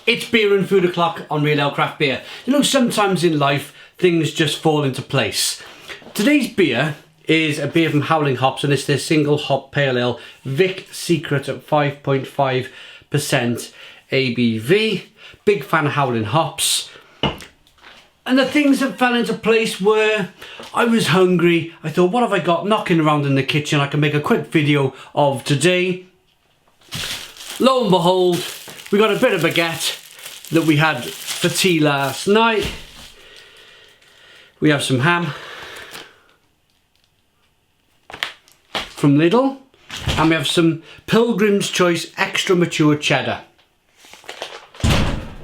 It's Beer and Food O'Clock on Real Ale Craft Beer. You know, sometimes in life, things just fall into place. Today's beer is a beer from Howling hops, and it's their single hop pale ale, Vic Secret at 5.5% ABV. Big fan of Howling hops. And the things that fell into place were, I was hungry. I thought, what have I got knocking around in the kitchen? I can make a quick video of today. Lo and behold, we got a bit of baguette that we had for tea last night. We have some ham from Lidl, and we have some Pilgrims Choice extra mature cheddar.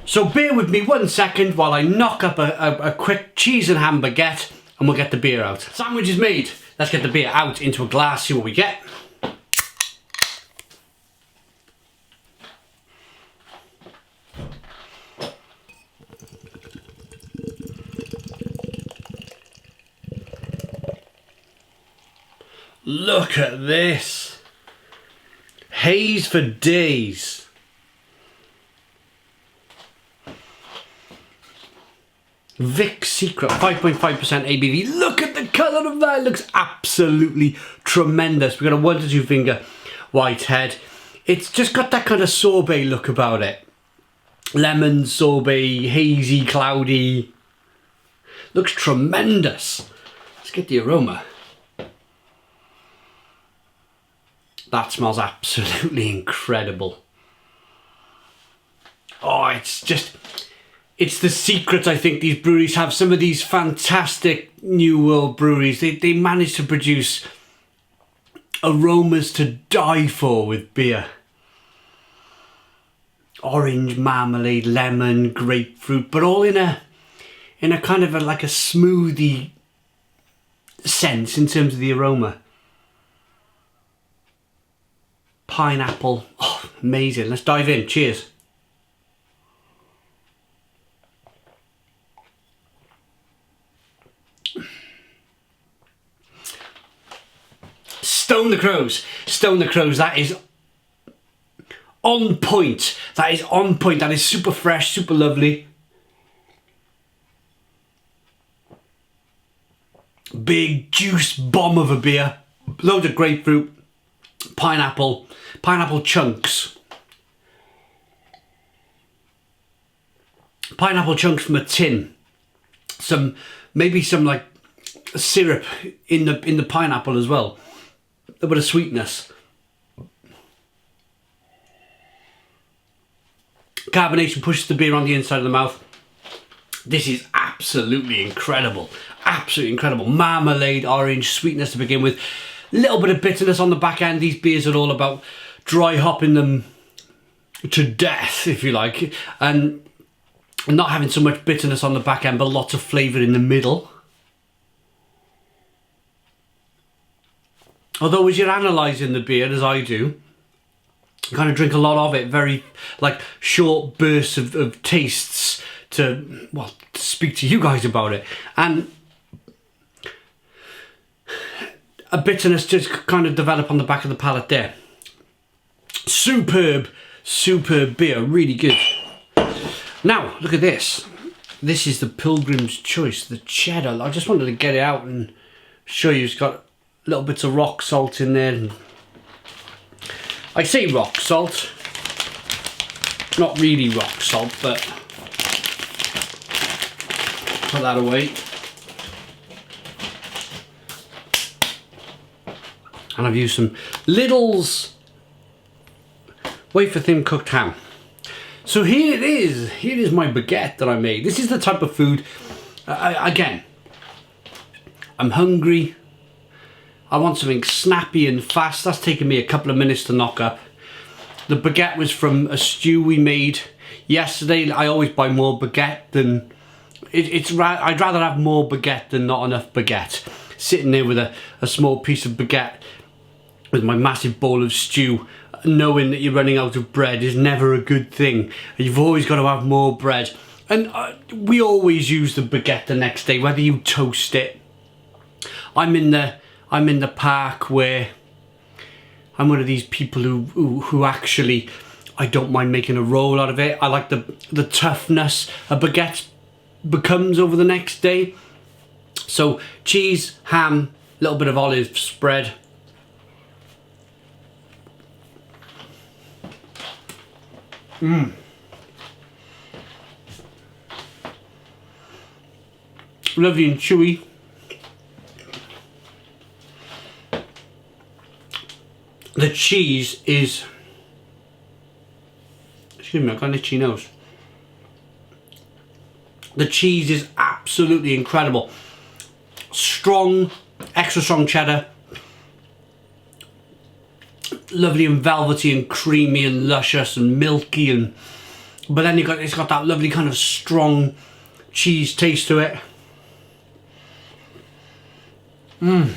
So bear with me 1 second while I knock up a quick cheese and ham baguette, and we'll get the beer out. Sandwich is made. Let's get the beer out into a glass, see what we get. Look at this. Haze for days. Vic Secret, 5.5% ABV. Look at the colour of that. It looks absolutely tremendous. We've got a 1 to 2 finger white head. It's just got that kind of sorbet look about it. Lemon, sorbet, hazy, cloudy. Looks tremendous. Let's get the aroma. That smells absolutely incredible. Oh, it's the secret, I think, these breweries have. Some of these fantastic New World breweries, they manage to produce aromas to die for with beer. Orange, marmalade, lemon, grapefruit, but all in a kind of like a smoothie sense in terms of the aroma. Pineapple, oh, amazing. Let's dive in. Cheers. Stone the Crows. Stone the Crows. That is on point. That is on point. That is super fresh, super lovely. Big juice bomb of a beer. Loads of grapefruit. Pineapple chunks. Pineapple chunks from a tin. Maybe some like syrup in the pineapple as well. A bit of sweetness. Carbonation pushes the beer on the inside of the mouth. This is absolutely incredible. Absolutely incredible. Marmalade, orange, sweetness to begin with. Little bit of bitterness on the back end. These beers are all about dry hopping them to death, if you like, and not having so much bitterness on the back end, but lots of flavour in the middle. Although as you're analysing the beer, as I do, you kind of drink a lot of it, very like short bursts of tastes to speak to you guys about it. And a bitterness just kind of develop on the back of the palate there. Superb beer, really good. Now, look at this. This is the Pilgrim's Choice, the cheddar. I just wanted to get it out and show you. It's got little bits of rock salt in there. And I say rock salt, not really rock salt, but put that away. And I've used some Lidl's Wafer thin cooked ham. So here it is. Here is my baguette that I made. This is the type of food, again, I'm hungry. I want something snappy and fast. That's taken me a couple of minutes to knock up. The baguette was from a stew we made yesterday. I always buy more baguette than... I'd rather have more baguette than not enough baguette. Sitting there with a small piece of baguette with my massive bowl of stew, knowing that you're running out of bread is never a good thing. You've always got to have more bread. And we always use the baguette the next day, whether you toast it. I'm in the park where I'm one of these people who actually, I don't mind making a roll out of it. I like the toughness a baguette becomes over the next day. So cheese, ham, a little bit of olive spread. Lovely and chewy. The cheese is, excuse me, I've got an itchy nose. The cheese is absolutely incredible. Strong, extra strong cheddar. Lovely and velvety and creamy and luscious and milky, and but then it's got that lovely kind of strong cheese taste to it. I'm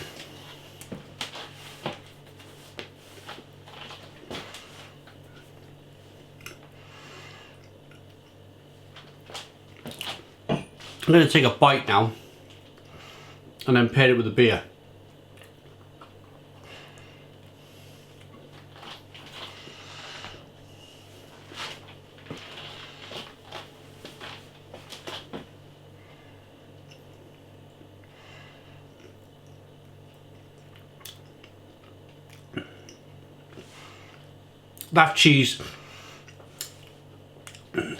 going to take a bite now and then pair it with a beer. That cheese, I'm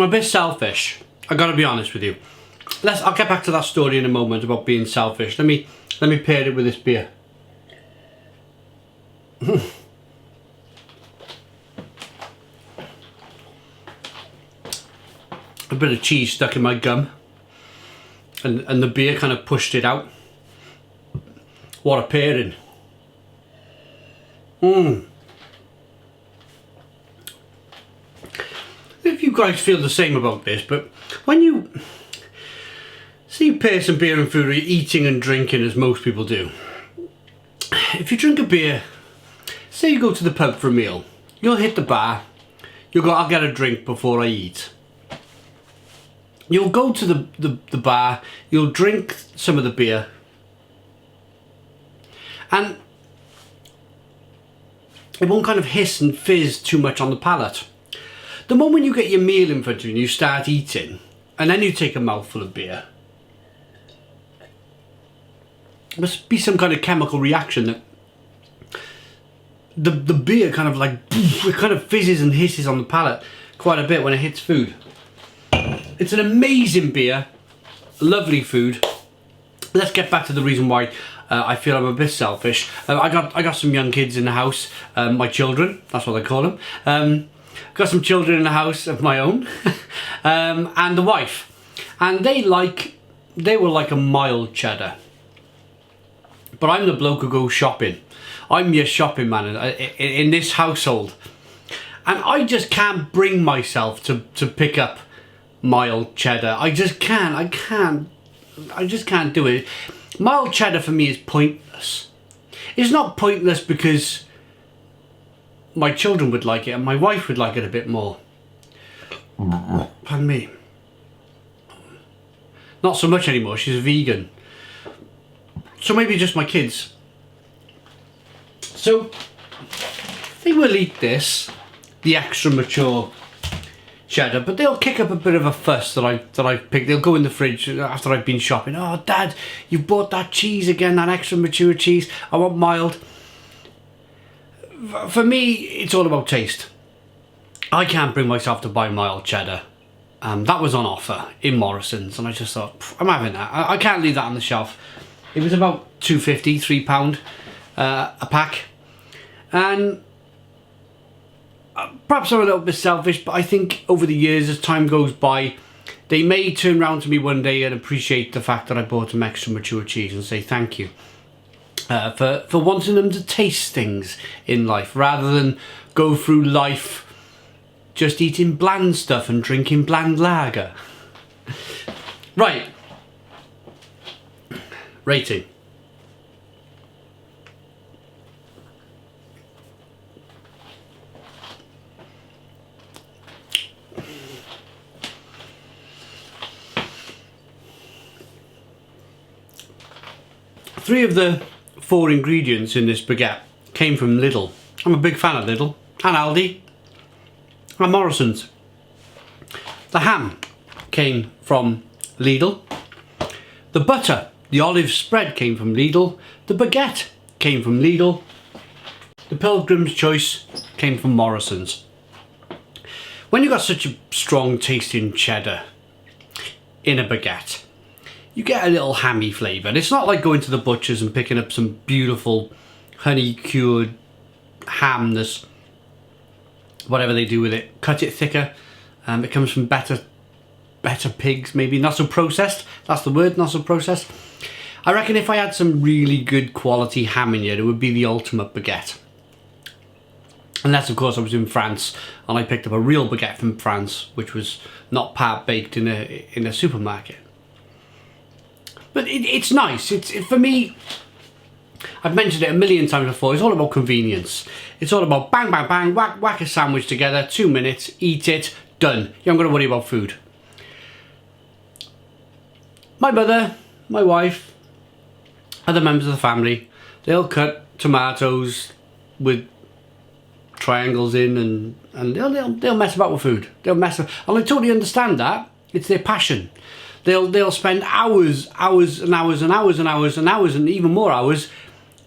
a bit selfish, I gotta be honest with you. I'll get back to that story in a moment about being selfish. Let me pair it with this beer. A bit of cheese stuck in my gum, and the beer kind of pushed it out. What a pairing. If you guys feel the same about this, but when you pair some beer and food, or you're eating and drinking as most people do, if you drink a beer, say you go to the pub for a meal, you'll hit the bar, you'll go, I'll get a drink before I eat. You'll go to the bar, you'll drink some of the beer, and it won't kind of hiss and fizz too much on the palate. The moment you get your meal in front of you and you start eating, and then you take a mouthful of beer, there must be some kind of chemical reaction that the beer kind of like, it kind of fizzes and hisses on the palate quite a bit when it hits food. It's an amazing beer, lovely food. Let's get back to the reason why I feel I'm a bit selfish. I got some young kids in the house, my children, that's what I call them. Got some children in the house of my own, and the wife, and they were like a mild cheddar. But I'm the bloke who goes shopping. I'm your shopping man in this household, and I just can't bring myself to pick up mild cheddar. I just can't. I just can't do it. Mild cheddar for me is pointless. It's not pointless because my children would like it and my wife would like it a bit more. Pardon me. Not so much anymore, she's a vegan. So maybe just my kids. So they will eat this, the extra mature cheddar, but they'll kick up a bit of a fuss that I've picked. They'll go in the fridge after I've been shopping. Oh, Dad, you bought that cheese again, that extra mature cheese. I want mild. For me, it's all about taste. I can't bring myself to buy mild cheddar. That was on offer in Morrison's, and I just thought, I'm having that. I can't leave that on the shelf. It was about £2.50, £3 a pack, and perhaps I'm a little bit selfish, but I think over the years, as time goes by, they may turn around to me one day and appreciate the fact that I bought them extra mature cheese and say thank you for wanting them to taste things in life rather than go through life just eating bland stuff and drinking bland lager. Right. Rating. Three of the 4 ingredients in this baguette came from Lidl. I'm a big fan of Lidl. and Aldi and Morrison's. The ham came from Lidl. The butter, the olive spread came from Lidl. The baguette came from Lidl. The Pilgrims choice came from Morrison's. When you've got such a strong tasting cheddar in a baguette, you get a little hammy flavour. It's not like going to the butcher's and picking up some beautiful honey cured ham that's whatever they do with it. Cut it thicker. It comes from better pigs, maybe. Not so processed. That's the word, not so processed. I reckon if I had some really good quality ham in here, it would be the ultimate baguette. Unless, of course, I was in France and I picked up a real baguette from France, which was not part baked in a supermarket. But it's nice. For me, I've mentioned it a million times before. It's all about convenience. It's all about bang, bang, bang, whack a sandwich together, 2 minutes, eat it, done. You haven't got to worry about food. My mother, my wife, other members of the family, they'll cut tomatoes with triangles in, and they'll mess about with food. They'll mess and I totally understand that. It's their passion. They'll spend hours and hours and hours and hours and hours and even more hours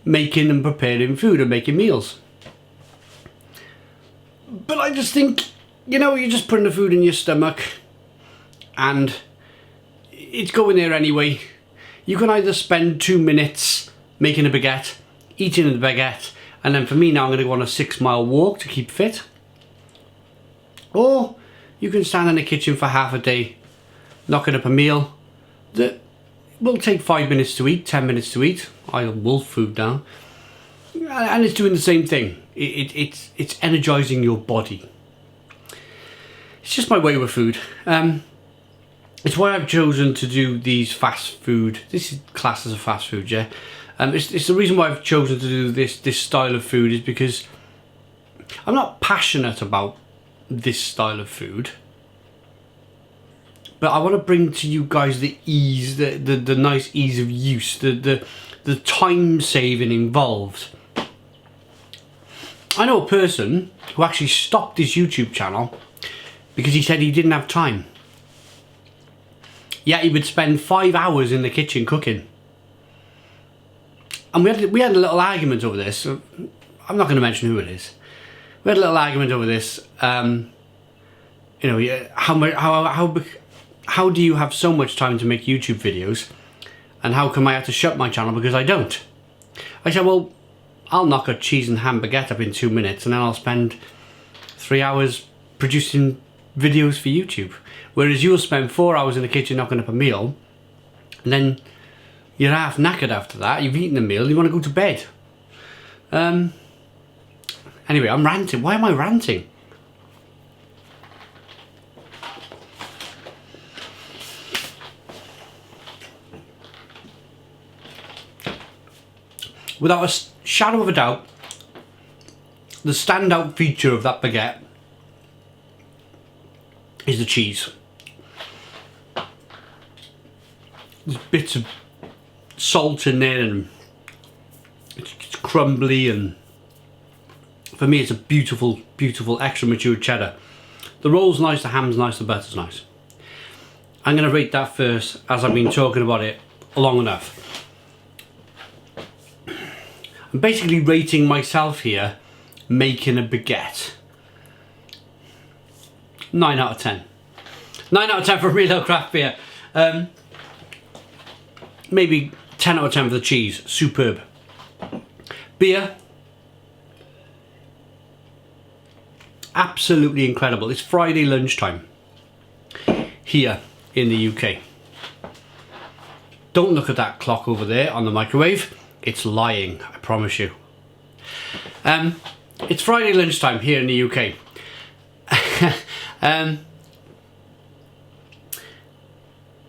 making and preparing food and making meals. But I just think, you know, you're just putting the food in your stomach and it's going there anyway. You can either spend 2 minutes making a baguette, eating a baguette, and then for me now I'm going to go on a 6-mile walk to keep fit. Or you can stand in the kitchen for half a day, knocking up a meal that will take 5 minutes to eat, 10 minutes to eat. I'll wolf food down. And it's doing the same thing. It's energizing your body. It's just my way with food. It's why I've chosen to do these fast food. This is classed as a fast food, yeah. It's the reason why I've chosen to do this style of food is because I'm not passionate about this style of food, but I want to bring to you guys the ease, the nice ease of use, the time saving involved. I know a person who actually stopped his YouTube channel because he said he didn't have time. Yet he would spend 5 hours in the kitchen cooking. And we had a little argument over this. I'm not going to mention who it is. We had a little argument over this. You know, how do you have so much time to make YouTube videos, and how come I have to shut my channel because I don't? I said, well, I'll knock a cheese and ham baguette up in 2 minutes, and then I'll spend 3 hours producing videos for YouTube. Whereas you'll spend 4 hours in the kitchen knocking up a meal, and then you're half knackered after that. You've eaten the meal, you want to go to bed. Anyway, I'm ranting. Why am I ranting? Without a shadow of a doubt, the standout feature of that baguette is the cheese. There's bits of salt in there and it's crumbly, and for me it's a beautiful, beautiful extra mature cheddar. The roll's nice, the ham's nice, the butter's nice. I'm going to rate that first, as I've been talking about it long enough. I'm basically rating myself here making a baguette. 9 out of 10. 9 out of 10 for real craft beer. Maybe 10 out of 10 for the cheese. Superb. Beer. Absolutely incredible. It's Friday lunchtime here in the UK. Don't look at that clock over there on the microwave. It's lying, I promise you. It's Friday lunchtime here in the UK.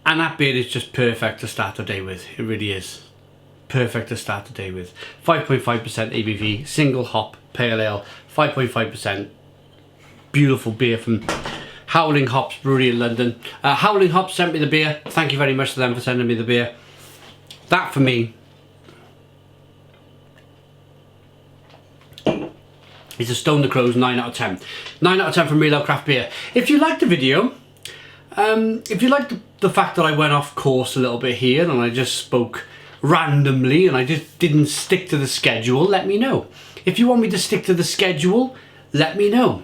And that beer is just perfect to start the day with. It really is. Perfect to start the day with. 5.5% ABV, single hop, pale ale, 5.5%. Beautiful beer from Howling Hops Brewery in London. Howling Hops sent me the beer. Thank you very much to them for sending me the beer. That for me is a Stone the Crows 9 out of 10. 9 out of 10 from Real Ale Craft Beer. If you liked the video, if you liked the fact that I went off course a little bit here and I just spoke randomly and I just didn't stick to the schedule, let me know. If you want me to stick to the schedule, let me know.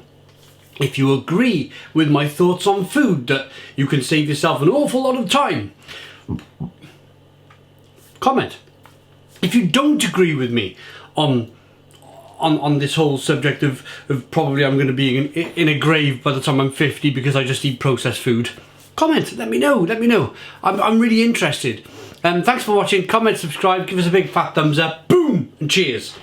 If you agree with my thoughts on food, that you can save yourself an awful lot of time, comment. If you don't agree with me on this whole subject of probably I'm going to be in a grave by the time I'm 50 because I just eat processed food, comment, let me know, I'm really interested. Thanks for watching, comment, subscribe, give us a big fat thumbs up, boom, and cheers.